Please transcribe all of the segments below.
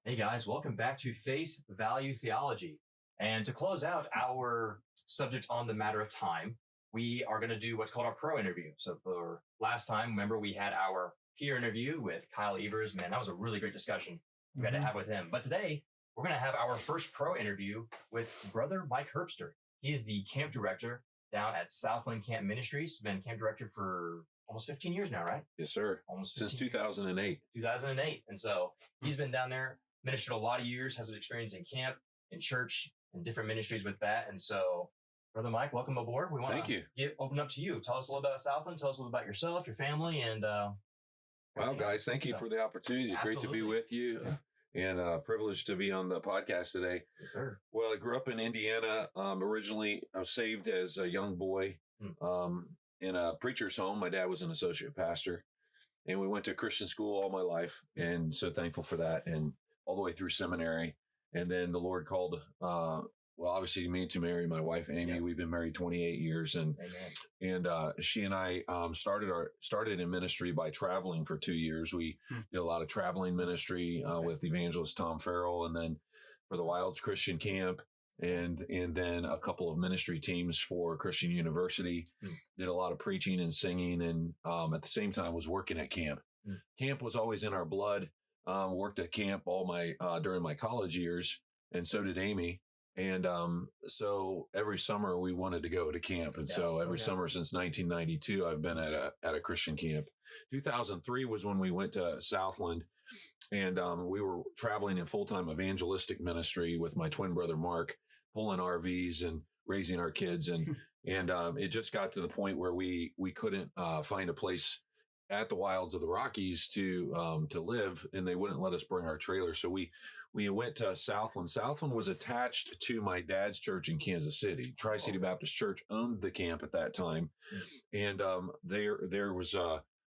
Hey guys, welcome back to Face Value Theology. And to close out our subject on the matter of time, we are going to do what's called our pro interview. So for last time, remember we had our peer interview with Kyle Evers. Man, that was a really great discussion we had to have with him. But today, we're going to have our first pro interview with Brother Mike Herbster. He is the camp director down at Southland Camp Ministries. Been camp director for almost 15 years now, right? Yes, sir. Almost since 2008. 2008. And so he's been down there, ministered a lot of years, has experience in camp, in church, and different ministries with that. And so, Brother Mike, welcome aboard. We want to open up to you. Tell us a little about Southland. Tell us a little about yourself, your family, and wow, guys, thank you for the opportunity. Absolutely. Great to be with you. Yeah. And privileged to be on the podcast today. Yes, sir. Well, I grew up in Indiana. Originally, I was saved as a young boy in a preacher's home. My dad was an associate pastor, and we went to Christian school all my life, and so thankful for that, and all the way through seminary. And then the Lord called, obviously me to marry my wife, Amy. We've been married 28 years, and she and I started in ministry by traveling for 2 years. We did a lot of traveling ministry with evangelist Tom Farrell, and then for the Wilds Christian Camp, and then a couple of ministry teams for Christian University. Did a lot of preaching and singing, and at the same time was working at camp. Camp was always in our blood. Worked at camp during my college years, and so did Amy. And so every summer we wanted to go to camp, and so every summer since 1992 I've been at a Christian camp. 2003 was when we went to Southland, and we were traveling in full-time evangelistic ministry with my twin brother Mark, pulling RVs and raising our kids, and it just got to the point where we couldn't find a place at the wilds of the Rockies to live, and they wouldn't let us bring our trailer. So we went to Southland. Southland was attached to my dad's church in Kansas City. Tri-City Baptist Church owned the camp at that time. And there was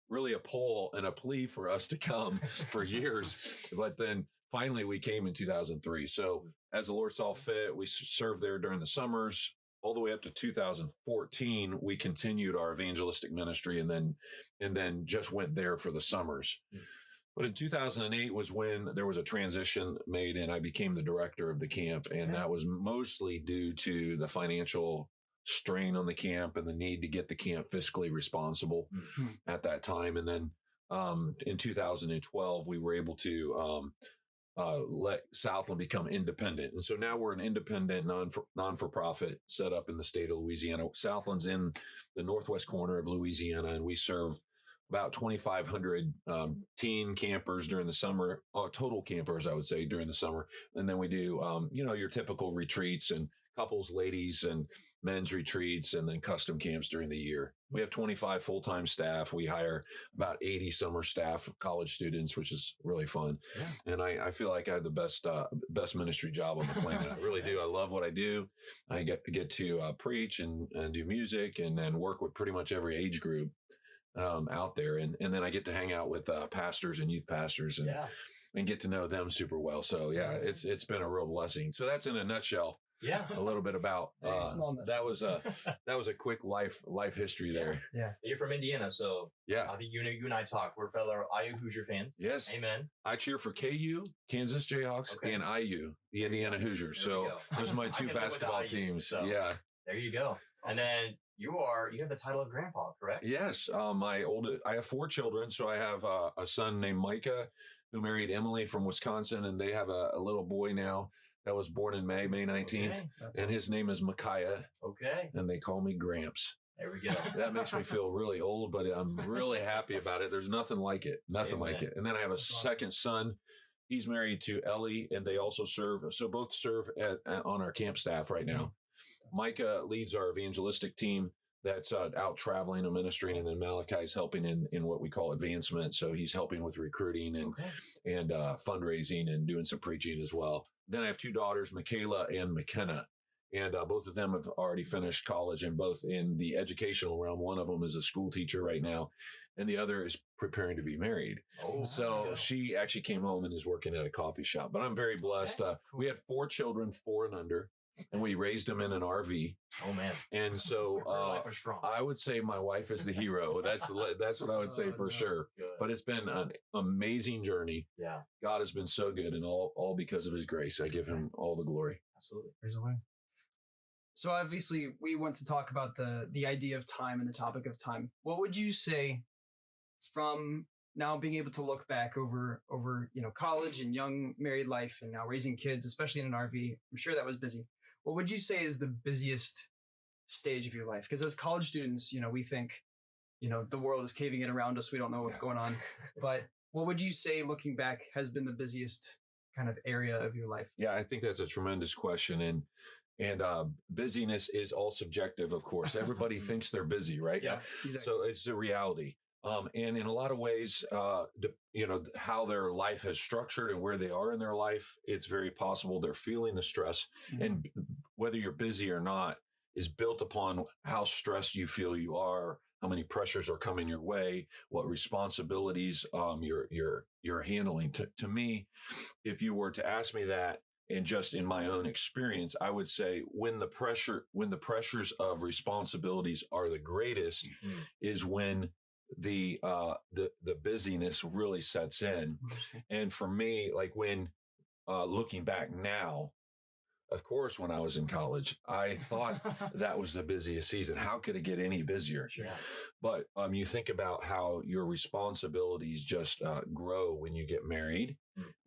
really a pull and a plea for us to come for years. But then finally we came in 2003. So as the Lord saw fit, we served there during the summers. All the way up to 2014, we continued our evangelistic ministry, and then just went there for the summers. But in 2008 was when there was a transition made, and I became the director of the camp, and that was mostly due to the financial strain on the camp and the need to get the camp fiscally responsible at that time. And then in 2012, we were able to let Southland become independent. And so now we're an independent non-for-profit set up in the state of Louisiana. Southland's in the northwest corner of Louisiana, and we serve about 2,500 teen campers during the summer, total campers, I would say, during the summer. And then we do, your typical retreats and couples, ladies, and men's retreats, and then custom camps during the year. We have 25 full-time staff. We hire about 80 summer staff, college students, which is really fun. Yeah. And I feel like I have the best ministry job on the planet. I really do. I love what I do. I get to preach and do music, and then work with pretty much every age group out there. And then I get to hang out with pastors and youth pastors and get to know them super well. So it's been a real blessing. So that's in a nutshell. Yeah, a little bit about that was a quick life history there. Yeah, you're from Indiana, so I think you and I talk. We're fellow IU Hoosier fans. Yes, amen. I cheer for KU, Kansas Jayhawks, and IU, the Indiana Hoosiers. So those are my two basketball teams. So there you go. Awesome. And then you have the title of grandpa, correct? Yes, I have 4 children, so I have a son named Micah who married Emily from Wisconsin, and they have a little boy now that was born in May 19th, and his name is Micaiah. Okay. And they call me Gramps. There we go. That makes me feel really old, but I'm really happy about it. There's nothing like it. Nothing like it. And then I have a second son. He's married to Ellie, and they also both serve on our camp staff right now. Micah leads our evangelistic team that's out traveling and ministering, and then Malachi's helping in what we call advancement. So he's helping with recruiting and fundraising and doing some preaching as well. Then I have 2 daughters, Michaela and McKenna, and both of them have already finished college, and both in the educational realm. One of them is a school teacher right now, and the other is preparing to be married. She actually came home and is working at a coffee shop. But I'm very blessed. We had 4 children, 4 and under. and we raised them in an RV. Oh man. And so Her life was strong. I would say my wife is the hero. That's what I would say for sure. Good. But it's been an amazing journey. Yeah. God has been so good, and all because of his grace. I give him all the glory. Absolutely. Praise the Lord. So obviously we want to talk about the idea of time and the topic of time. What would you say from now being able to look back over college and young married life and now raising kids, especially in an RV? I'm sure that was busy. What would you say is the busiest stage of your life? Because as college students, we think, the world is caving in around us. We don't know what's going on. But what would you say, looking back, has been the busiest kind of area of your life? Yeah, I think that's a tremendous question. And busyness is all subjective, of course. Everybody thinks they're busy, right? Yeah, exactly. So it's a reality. And in a lot of ways, how their life has structured and where they are in their life, it's very possible they're feeling the stress. Mm-hmm. And whether you're busy or not is built upon how stressed you feel you are, how many pressures are coming your way, what responsibilities you're handling. To me, if you were to ask me that, and just in my own experience, I would say when the pressures of responsibilities are the greatest, is when the busyness really sets in. And for me, like when looking back now, of course, when I was in college, I thought that was the busiest season. How could it get any busier? Sure. But you think about how your responsibilities just grow when you get married,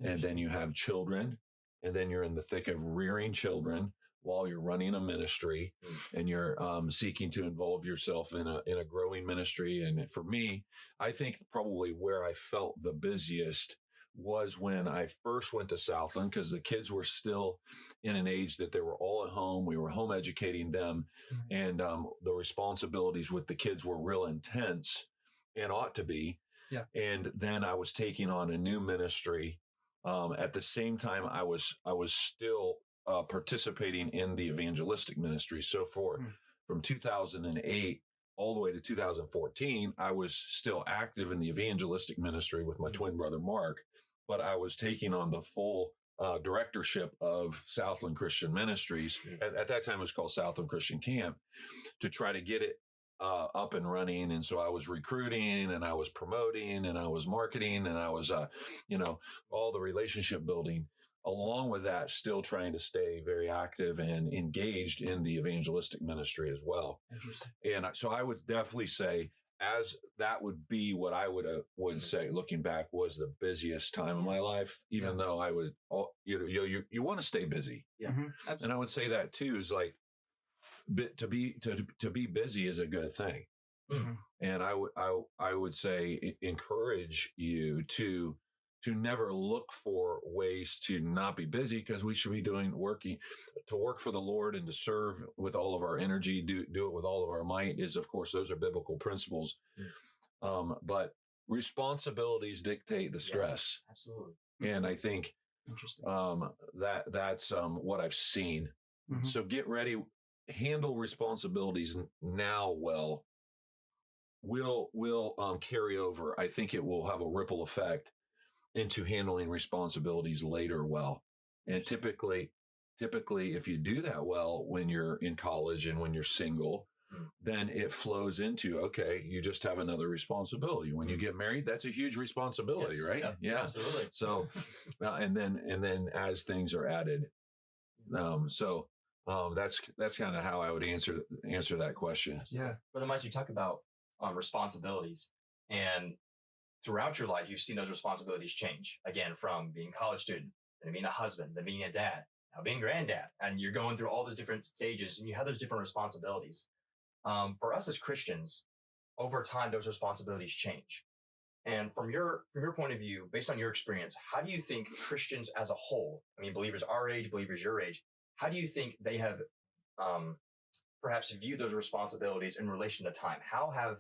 and then you have children, and then you're in the thick of rearing children while you're running a ministry, and you're seeking to involve yourself in a growing ministry. And for me, I think probably where I felt the busiest was when I first went to Southland, because the kids were still in an age that they were all at home. We were home educating them, and the responsibilities with the kids were real intense and ought to be. Yeah. And then I was taking on a new ministry. At the same time, I was still participating in the evangelistic ministry. So from 2008 all the way to 2014, I was still active in the evangelistic ministry with my twin brother, Mark, but I was taking on the full directorship of Southland Christian Ministries. At that time, it was called Southland Christian Camp, to try to get it up and running. And so I was recruiting, and I was promoting, and I was marketing, and I was, all the relationship building. Along with that, still trying to stay very active and engaged in the evangelistic ministry as well. And so I would definitely say, as that would be what I would say, looking back, was the busiest time of my life, even though I would, you want to stay busy. Yeah. Mm-hmm. And I would say that too, is like, to be busy is a good thing. Mm-hmm. And I would say encourage you to never look for ways to not be busy, because we should be working to work for the Lord and to serve with all of our energy, do it with all of our might. Is, of course, those are biblical principles. But responsibilities dictate the stress. Yeah, absolutely. And I think that's what I've seen. Mm-hmm. So get ready, handle responsibilities now well. Will carry over. I think it will have a ripple effect into handling responsibilities later well. And typically, if you do that well when you're in college and when you're single, then it flows into, okay, you just have another responsibility. When you get married, that's a huge responsibility, right? Yeah, absolutely. So, and then as things are added, that's kind of how I would answer that question. Yeah. But then, Mike, you talk about responsibilities, and throughout your life, you've seen those responsibilities change. Again, from being a college student, then being a husband, then being a dad, now being granddad, and you're going through all those different stages, and you have those different responsibilities. For us as Christians, over time, those responsibilities change. And from your point of view, based on your experience, how do you think Christians as a whole, believers our age, believers your age, how do you think they have perhaps viewed those responsibilities in relation to time? How have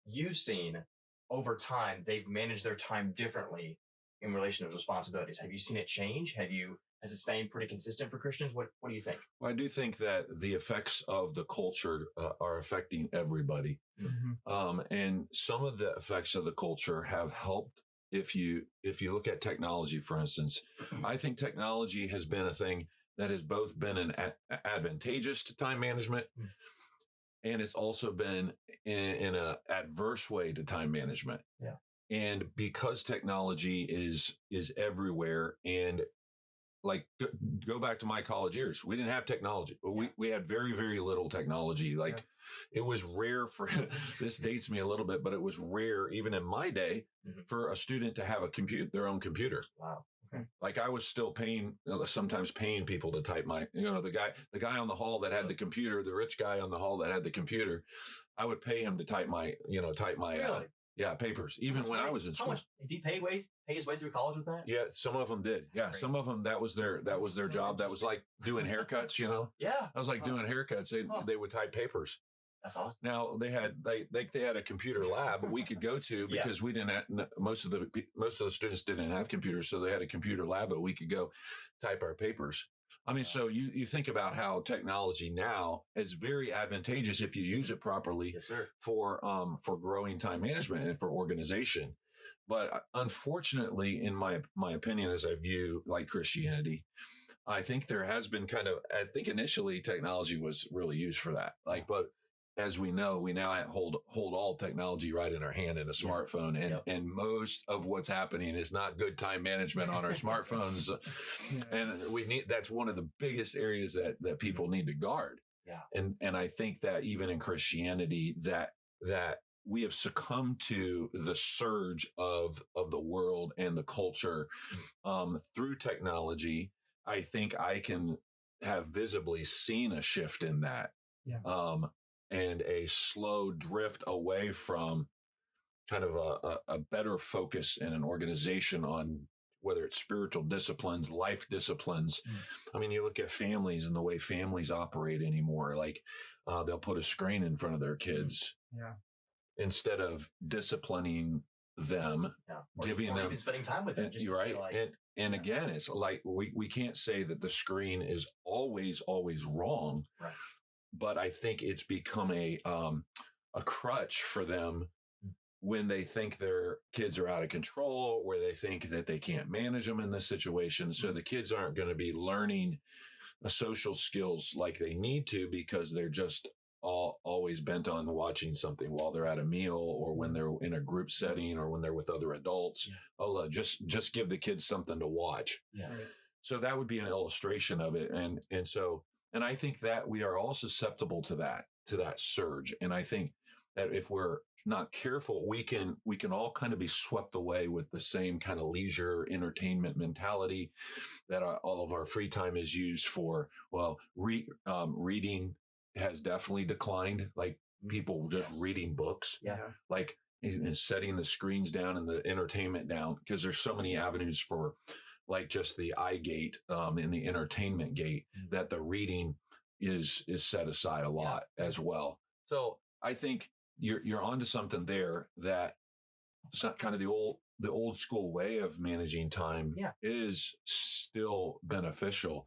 you seen over time they've managed their time differently in relation to those responsibilities? Have you seen it change? Has it stayed pretty consistent for Christians? What do you think? Well, I do think that the effects of the culture are affecting everybody. Mm-hmm. And some of the effects of the culture have helped. If you look at technology, for instance, I think technology has been a thing that has both been advantageous to time management, and it's also been in a adverse way to time management. Yeah. And because technology is everywhere, and like go back to my college years, we didn't have technology. We had very, very little technology. Like it was rare for this dates me a little bit, but it was rare even in my day for a student to have their own computer. Wow. Okay. Like I was still sometimes paying people to type the guy on the hall that had the computer, the rich guy on the hall that had the computer, I would pay him to type my Really? Papers. Even when I was in school. How much did he pay his way through college with that? Yeah, some of them did. Yeah, some of them that was their job. That was like doing haircuts. Yeah, I was like doing haircuts. They would type papers. That's awesome. Now they had a computer lab we could go to because we didn't have, most of the students didn't have computers, so they had a computer lab that we could go type our papers. I mean, so you think about how technology now is very advantageous if you use it properly. Yes, sir. For growing time management and for organization. But unfortunately, in my opinion, as I view like Christianity, I think there has been I think initially technology was really used for that. But as we know, we now hold all technology right in our hand in a smartphone, and most of what's happening is not good time management on our smartphones, and that's one of the biggest areas that people need to guard. Yeah, and I think that even in Christianity, that we have succumbed to the surge of the world and the culture through technology. I think I can have visibly seen a shift in that. Yeah. And a slow drift away from kind of a better focus in an organization on whether it's spiritual disciplines, life disciplines. I mean, you look at families and the way families operate anymore, like they'll put a screen in front of their kids instead of disciplining them, giving them, even spending time with them. You're right. And again, it's like we can't say that the screen is always wrong. Right. But I think it's become a crutch for them when they think their kids are out of control, where they think that they can't manage them in this situation. So the kids aren't going to be learning social skills like they need to because they're just always bent on watching something while they're at a meal or when they're in a group setting or when they're with other adults. Just give the kids something to watch. Yeah. So that would be an illustration of it. And I think that we are all susceptible to that surge. And I think that if we're not careful, we can all kind of be swept away with the same kind of leisure entertainment mentality that all of our free time is used for. Well, reading has definitely declined. Like people just reading books, like and setting the screens down and the entertainment down because there's so many avenues for like just the eye gate and the entertainment gate that the reading is set aside a lot as well. So I think you're onto something there that it's not kind of the old school way of managing time is still beneficial.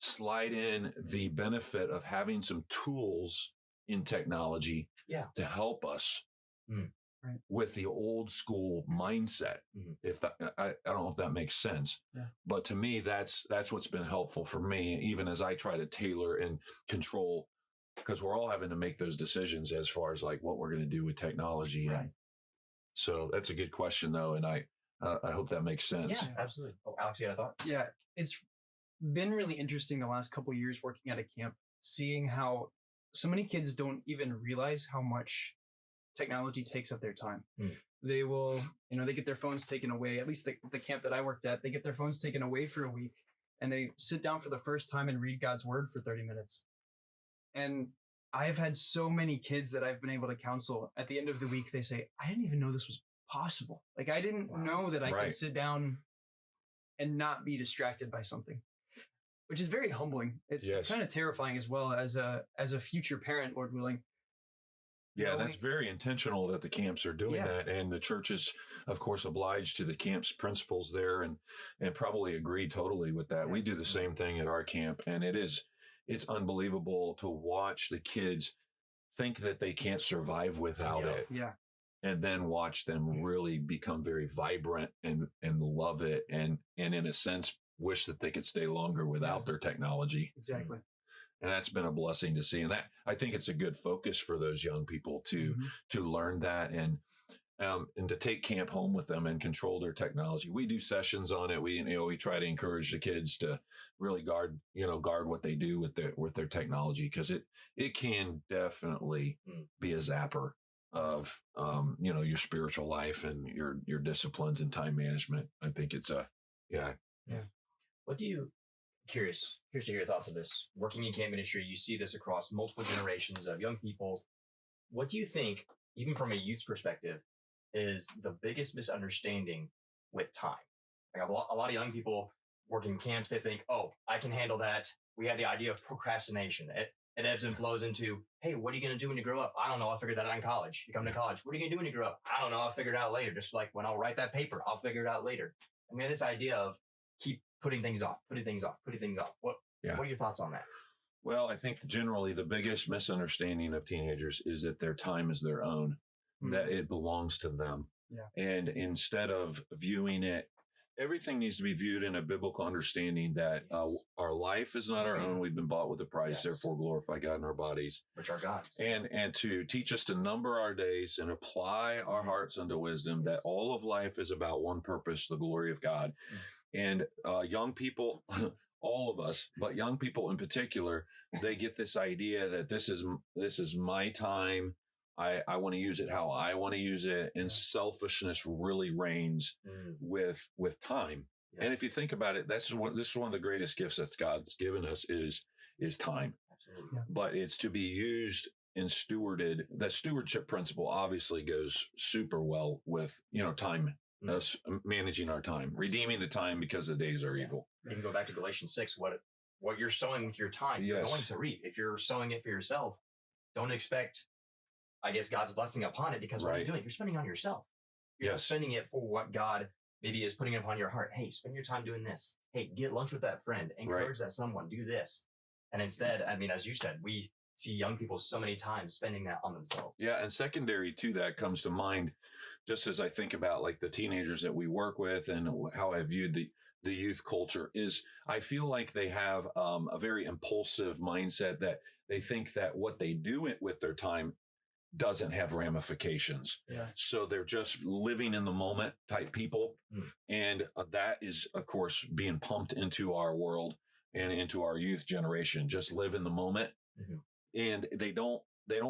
Slide in the benefit of having some tools in technology to help us. Right. With the old school mindset. If that, I don't know if that makes sense, but to me, that's what's been helpful for me, even as I try to tailor and control, because we're all having to make those decisions as far as like what we're going to do with technology. Right. So that's a good question though. And I hope that makes sense. Yeah, absolutely. Oh, Alex, you had a thought? Yeah. It's been really interesting the last couple of years working at a camp, seeing how so many kids don't even realize how much technology takes up their time. They will, they get their phones taken away. At least the camp that I worked at, they get their phones taken away for a week and they sit down for the first time and read God's word for 30 minutes. And I've had so many kids that I've been able to counsel at the end of the week. They say, I didn't even know this was possible. Like I didn't know that I could sit down and not be distracted by something, which is very humbling. It's kind of terrifying as well as a future parent, Lord willing. Yeah, that's very intentional that the camps are doing that. And the church is, of course, obliged to the camp's principles there and probably agree totally with that. We do the same thing at our camp. And it's unbelievable to watch the kids think that they can't survive without it. Yeah. And then watch them really become very vibrant and love it. And in a sense, wish that they could stay longer without their technology. Exactly. And that's been a blessing to see. And that, I think it's a good focus for those young people to learn that and to take camp home with them and control their technology. We do sessions on it. We try to encourage the kids to really guard what they do with their technology, because it can definitely be a zapper of, your spiritual life and your disciplines and time management. I think it's What do you, curious to hear your thoughts on this. Working in camp ministry, you see this across multiple generations of young people. What do you think, even from a youth's perspective, is the biggest misunderstanding with time? Like a lot of young people working camps, they think, oh, I can handle that. We have the idea of procrastination. It ebbs and flows into, hey, what are you going to do when you grow up? I don't know. I'll figure that out in college. You come to college. What are you going to do when you grow up? I don't know. I'll figure it out later. Just like when I'll write that paper, I'll figure it out later. And we have this idea of keep putting things off. What are your thoughts on that? Well, I think generally the biggest misunderstanding of teenagers is that their time is their own, that it belongs to them. Yeah. And instead of viewing it, everything needs to be viewed in a biblical understanding that our life is not our own. We've been bought with a price, therefore glorify God in our bodies, which are God's. And to teach us to number our days and apply our hearts unto wisdom, that all of life is about one purpose, the glory of God. And young people, all of us, but young people in particular, they get this idea that this is my time. I want to use it how I want to use it. And selfishness really reigns with time. Yeah. And if you think about it, this is one of the greatest gifts that God's given us is time. Absolutely. Yeah. But it's to be used and stewarded. That stewardship principle obviously goes super well with, time, us managing our time, redeeming the time because the days are evil. You can go back to Galatians 6, what you're sowing with your time, you're going to reap. If you're sowing it for yourself, don't expect, I guess, God's blessing upon it, because what you're doing, you're spending on yourself. You're spending it for what God maybe is putting upon your heart. Hey, spend your time doing this. Hey, get lunch with that friend. Encourage that someone. Do this. And instead, as you said, we see young people so many times spending that on themselves. Yeah, and secondary to that comes to mind, just as I think about like the teenagers that we work with and how I viewed the youth culture, is I feel like they have a very impulsive mindset that they think that what they do with their time doesn't have ramifications. Yeah. So they're just living in the moment type people. And that is, of course, being pumped into our world and into our youth generation. Just live in the moment. And they don't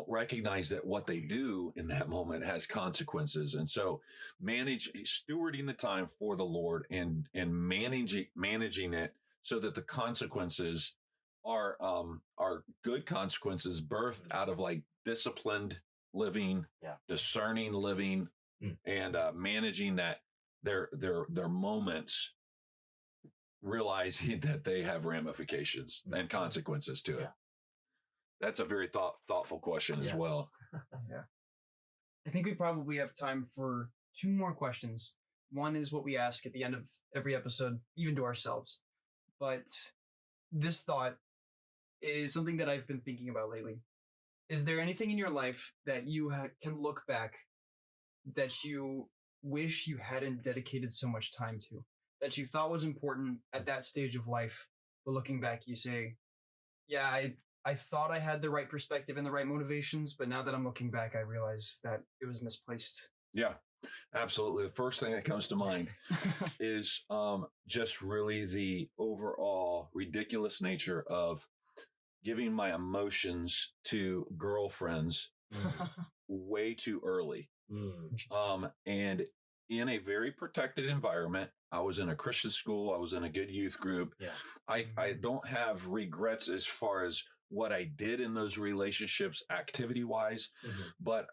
recognize that what they do in that moment has consequences. And so stewarding the time for the Lord and managing it so that the consequences are good consequences birthed out of like disciplined living, discerning living, and managing that their moments, realizing that they have ramifications and consequences to it. That's a very thoughtful question as well. Yeah. I think we probably have time for 2 more questions. One is what we ask at the end of every episode, even to ourselves. But this thought is something that I've been thinking about lately. Is there anything in your life that you can look back that you wish you hadn't dedicated so much time to, that you thought was important at that stage of life, but looking back, you say, yeah, I thought I had the right perspective and the right motivations, but now that I'm looking back, I realize that it was misplaced. Yeah, absolutely. The first thing that comes to mind is just really the overall ridiculous nature of giving my emotions to girlfriends way too early. And in a very protected environment, I was in a Christian school. I was in a good youth group. Yeah. I don't have regrets as far as what I did in those relationships activity wise, but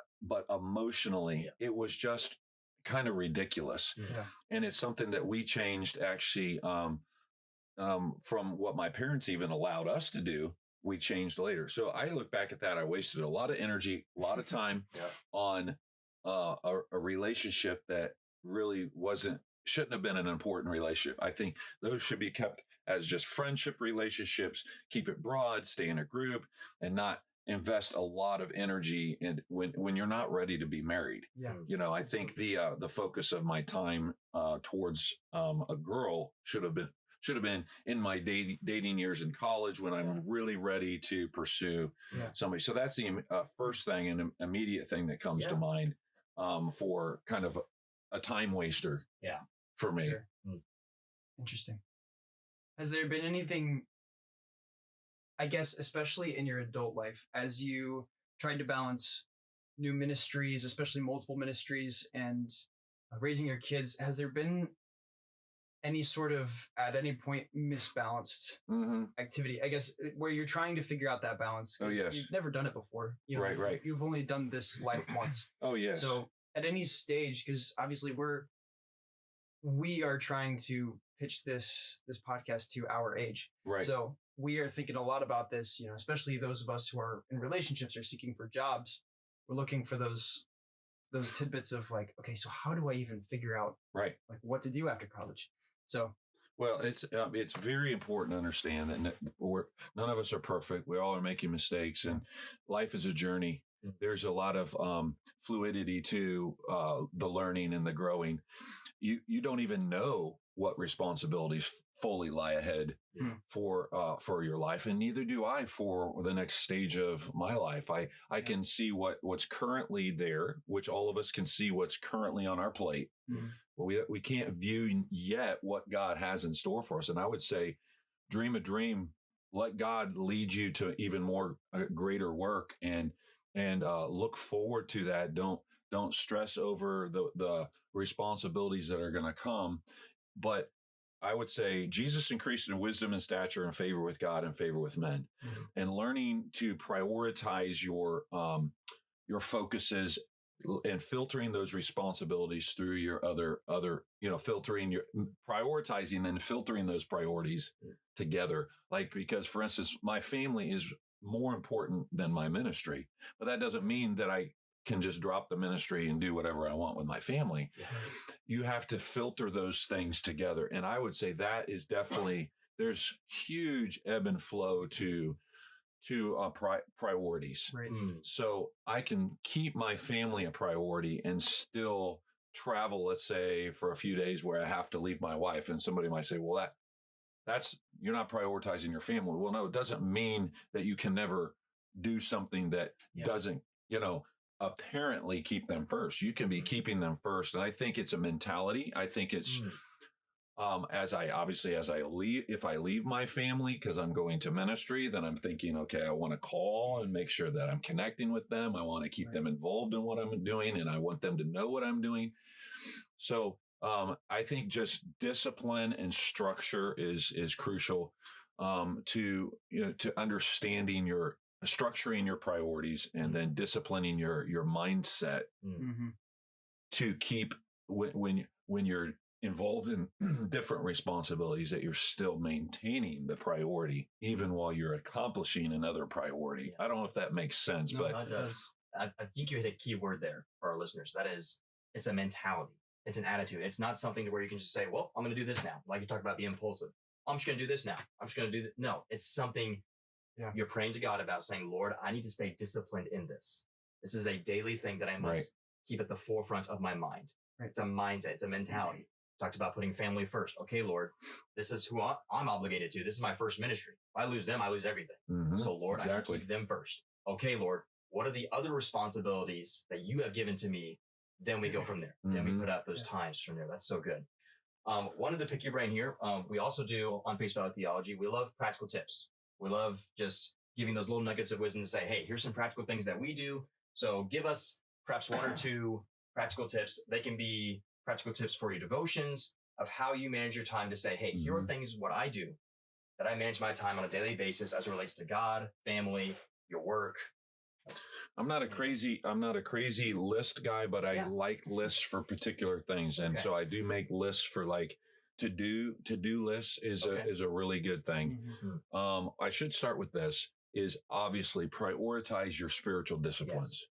emotionally, it was just kind of ridiculous. Yeah. And it's something that we changed actually from what my parents even allowed us to do. We changed later. So I look back at that. I wasted a lot of energy, a lot of time on a relationship that really shouldn't have been an important relationship. I think those should be kept as just friendship relationships. Keep it broad, stay in a group, and not invest a lot of energy in when you're not ready to be married. Yeah. I think the focus of my time towards a girl should have been should have been in my dating years in college when I'm really ready to pursue somebody. So that's the first thing and immediate thing that comes to mind for kind of a time waster for me. Sure. Interesting. Has there been anything, I guess, especially in your adult life, as you tried to balance new ministries, especially multiple ministries, and raising your kids, has there been any sort of, at any point, misbalanced activity, I guess, where you're trying to figure out that balance? Oh, yes. You've never done it before. You know, Right. You've only done this life once. Oh, yes. So at any stage, because obviously we are trying to pitch this podcast to our age. Right. So we are thinking a lot about this, you know, especially those of us who are in relationships or seeking for jobs. We're looking for those tidbits of like, okay, so how do I even figure out like what to do after college? So, well, it's very important to understand that none of us are perfect. We all are making mistakes, and life is a journey. There's a lot of fluidity to the learning and the growing. You don't even know what responsibilities fully lie ahead for your life, and neither do I for the next stage of my life. I can see what's currently there, which all of us can see what's currently on our plate. But we can't view yet what God has in store for us. And I would say, dream a dream. Let God lead you to even more greater work, and look forward to that. Don't stress over the responsibilities that are going to come. But I would say Jesus increased in wisdom and stature and favor with God and favor with men, and learning to prioritize your focuses and filtering those responsibilities through your other, prioritizing and filtering those priorities together. Like, because for instance, my family is more important than my ministry, but that doesn't mean that I can just drop the ministry and do whatever I want with my family. You have to filter those things together. And I would say that is definitely, there's huge ebb and flow to priorities. Right. So I can keep my family a priority and still travel, let's say, for a few days where I have to leave my wife. And somebody might say, well, that's, you're not prioritizing your family. Well, no, it doesn't mean that you can never do something that doesn't, apparently keep them first. You can be keeping them first. And I think it's a mentality. I think it's, if I leave my family because I'm going to ministry, then I'm thinking, okay, I want to call and make sure that I'm connecting with them. I want to keep them involved in what I'm doing, and I want them to know what I'm doing. So I think just discipline and structure is crucial to understanding structuring your priorities, and then disciplining your mindset to keep when you're involved in different responsibilities, that you're still maintaining the priority even while you're accomplishing another priority. I don't know if that makes sense, but it does. I think you hit a key word there for our listeners. That is, it's a mentality. It's an attitude. It's not something to where you can just say, well, I'm going to do this now. Like you talked about being impulsive. I'm just going to do this now. I'm just going to do that. No, it's something you're praying to God about, saying, Lord, I need to stay disciplined in this. This is a daily thing that I must keep at the forefront of my mind. It's a mindset. It's a mentality. Talked about putting family first. Okay, Lord, this is who I'm obligated to. This is my first ministry. If I lose them, I lose everything. So Lord, I need to keep them first. Okay, Lord, what are the other responsibilities that you have given to me? Then we go from there. Then we put out those times from there. That's so good. Wanted to pick your brain here. We also do on Face Value Theology. We love practical tips. We love just giving those little nuggets of wisdom to say, hey, here's some practical things that we do. So give us perhaps one or two practical tips. They can be practical tips for your devotions, of how you manage your time, to say, hey, here are things what I do, that I manage my time on a daily basis as it relates to God, family, your work. I'm not a crazy list guy, but I like lists for particular things. And so I do make lists for like to-do lists is a really good thing. I should start with this, is obviously prioritize your spiritual disciplines.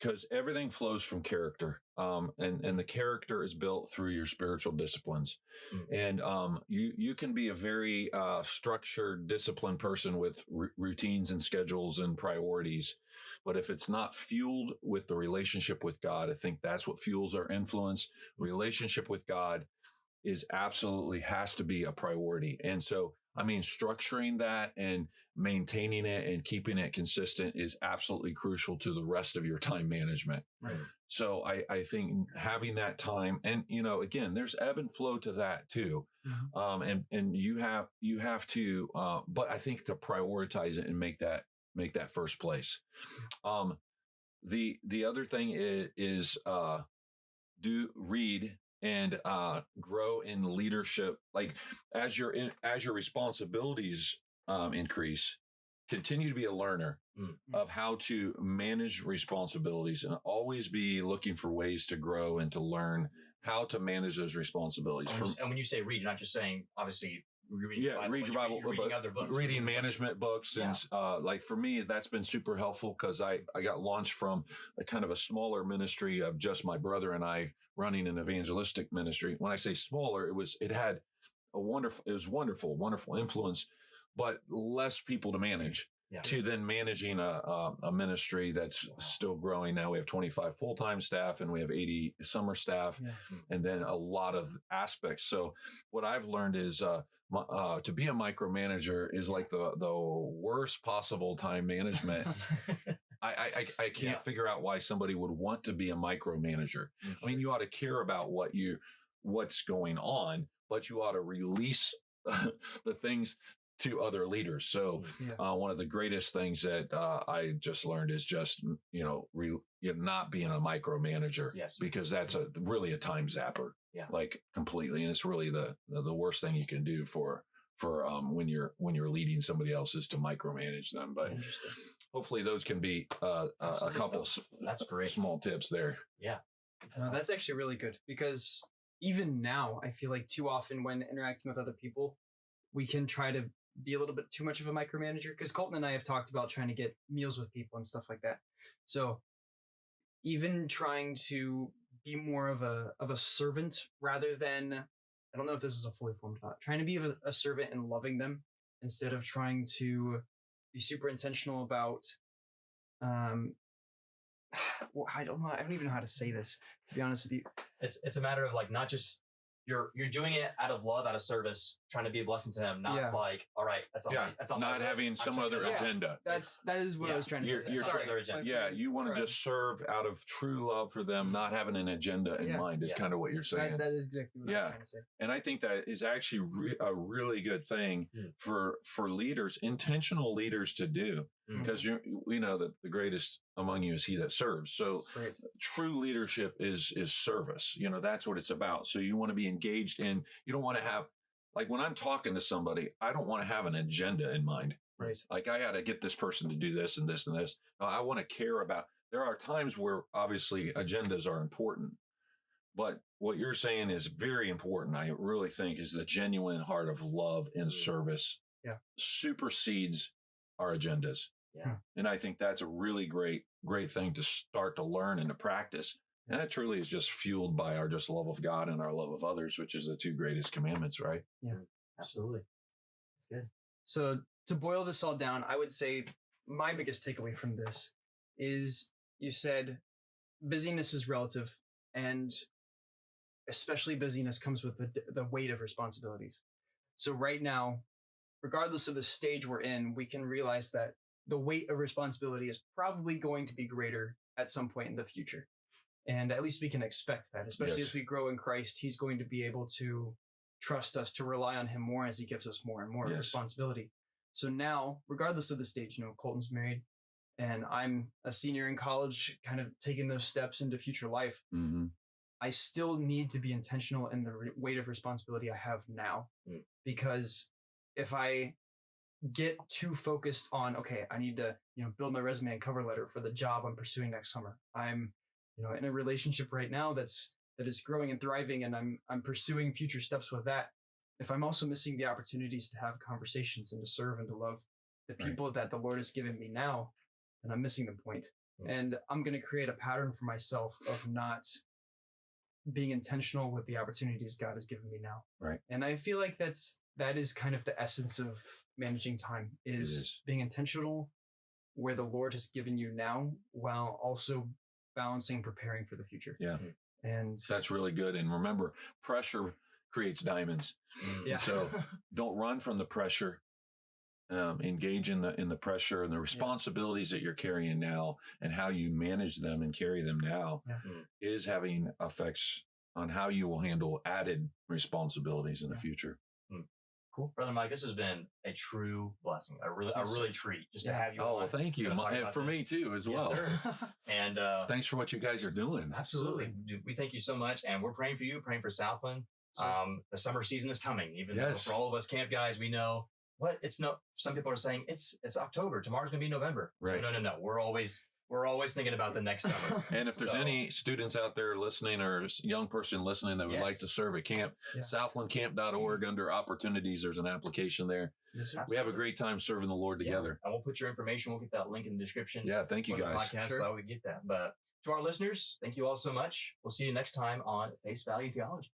Because everything flows from character, and the character is built through your spiritual disciplines. And you can be a very structured, disciplined person with routines and schedules and priorities, but if it's not fueled with the relationship with God, I think that's what fuels our influence. Relationship with God is absolutely has to be a priority. And so, I mean, structuring that and maintaining it and keeping it consistent is absolutely crucial to the rest of your time management. Right. So I think having that time, and again, there's ebb and flow to that too. Mm-hmm. And you have to, but I think to prioritize it and make that first place. The other thing is do read and grow in leadership. Like as your responsibilities increase, continue to be a learner of how to manage responsibilities, and always be looking for ways to grow and to learn how to manage those responsibilities. And when you say read, you're not just saying, obviously, read your Bible, you're reading other books, reading management books. And like for me, that's been super helpful, because I got launched from a kind of a smaller ministry of just my brother and I running an evangelistic ministry. When I say smaller, it had wonderful influence, but less people to manage. To then managing a ministry that's still growing. Now we have 25 full-time staff, and we have 80 summer staff, and then a lot of aspects. So what I've learned is to be a micromanager is like the worst possible time management. I can't figure out why somebody would want to be a micromanager. I mean, you ought to care about what's going on, but you ought to release the things to other leaders. So one of the greatest things that I just learned is just not being a micromanager, because that's really a time zapper, like completely, and it's really the worst thing you can do for when you're leading somebody else, is to micromanage them. But hopefully those can be a couple. That's great. Small tips there. Yeah, that's actually really good, because even now I feel like too often when interacting with other people, we can try to be a little bit too much of a micromanager, because Colton and I have talked about trying to get meals with people and stuff like that. So even trying to be more of a servant rather than, I don't know if this is a fully formed thought, trying to be a servant and loving them, instead of trying to be super intentional about, I don't even know how to say this, to be honest with you. It's a matter of like, not just you're doing it out of love, out of service, trying to be a blessing to them. Not like, all right, that's all. That's all. Not having some other agenda. That is what I was trying to say. Sorry, their agenda. You want to just serve out of true love for them, not having an agenda in mind. Is kind of what you're saying. That is exactly what I'm trying to say. And I think that is actually a really good thing for leaders, intentional leaders, to do, because we know that the greatest among you is he that serves. So true leadership is service. That's what it's about. So you want to be engaged in. You don't want to have, like, when I'm talking to somebody, I don't want to have an agenda in mind. Right. Like, I got to get this person to do this and this and this. I want to care about. There are times where obviously agendas are important, but what you're saying is very important. I really think is the genuine heart of love and service supersedes our agendas. Yeah. And I think that's a really great thing to start to learn and to practice. And that truly is just fueled by our just love of God and our love of others, which is the two greatest commandments, right? Yeah, absolutely. That's good. So to boil this all down, I would say my biggest takeaway from this is, you said busyness is relative, and especially busyness comes with the weight of responsibilities. So right now, regardless of the stage we're in, we can realize that the weight of responsibility is probably going to be greater at some point in the future. And at least we can expect that, especially as we grow in Christ. He's going to be able to trust us to rely on him more as he gives us more and more responsibility. So now, regardless of the stage, Colton's married and I'm a senior in college, kind of taking those steps into future life. I still need to be intentional in the weight of responsibility I have now, because if I get too focused on, okay, I need to, build my resume and cover letter for the job I'm pursuing next summer. I'm, in a relationship right now that is growing and thriving, and I'm pursuing future steps with that. If I'm also missing the opportunities to have conversations and to serve and to love the people that the Lord has given me now, then I'm missing the point. And I'm going to create a pattern for myself of not being intentional with the opportunities God has given me now. Right. And I feel like that is kind of the essence of managing time, is being intentional where the Lord has given you now, while also balancing preparing for the future. Yeah. And that's really good. And remember, pressure creates diamonds. Yeah. So don't run from the pressure. Engage in the pressure and the responsibilities that you're carrying now, and how you manage them and carry them now is having effects on how you will handle added responsibilities in the future. Cool. Brother Mike, this has been a true blessing. A really treat just to have you on. Well, thank you. And for me too, as well. Sir. And thanks for what you guys are doing. Absolutely. We thank you so much. And we're praying for you, praying for Southland. The summer season is coming. Even though for all of us camp guys, we know some people are saying it's October. Tomorrow's going to be November. Right. No. We're always thinking about the next summer. And if there's any students out there listening or young person listening that would like to serve at camp, southlandcamp.org under opportunities, there's an application there. Yes, we have a great time serving the Lord together. And we'll put your information. We'll get that link in the description. Yeah. Thank you guys. Podcast, so we get that. But to our listeners, thank you all so much. We'll see you next time on Face Value Theology.